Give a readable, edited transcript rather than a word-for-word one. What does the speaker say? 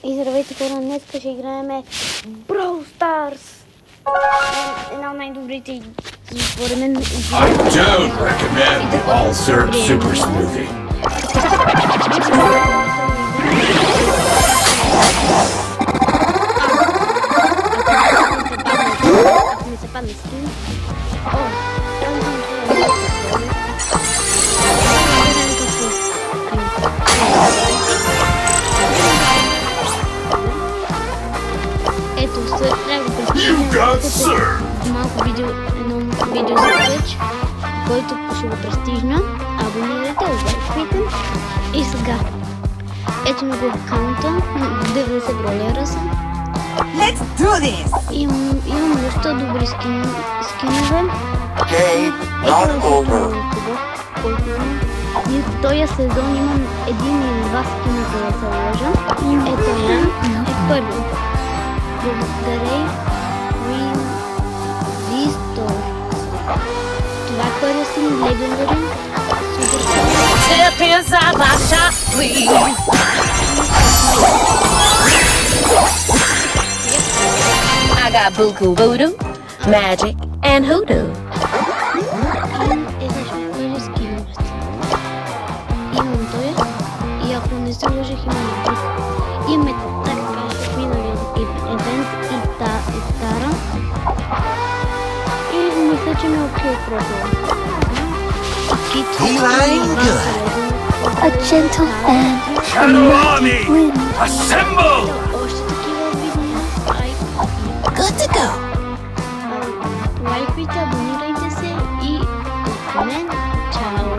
И здравейте хора, днес ще играем Brawl Stars. Една от най-добрите игри, според мен. I don't recommend the all-syrup super smoothie. Ако ми се падне скин. Ето, трябва да представим малко видео, едно видео за Twitch, който ще го престижна. Абонирайте, лайквайте. И сега, ето ми го аккаунта, 90 бролера съм. Let's do this! Имам доста добри скинове. Game not over. И в този сезон имам един или два скина, за да се лъжа. Ето е първи. Благодарей Вистор. Това е първи скин, легендарен. Step inside my shop, please! I got Buku Voodoo, Magic, and Hoodoo. Имам той и ако не се лъжих, имам друг. Имаме така в миналия евент и Тара. И мисля, че ме окей профила. A gentle fan. Shadow Army, assemble! Още такива видеа. Good to go.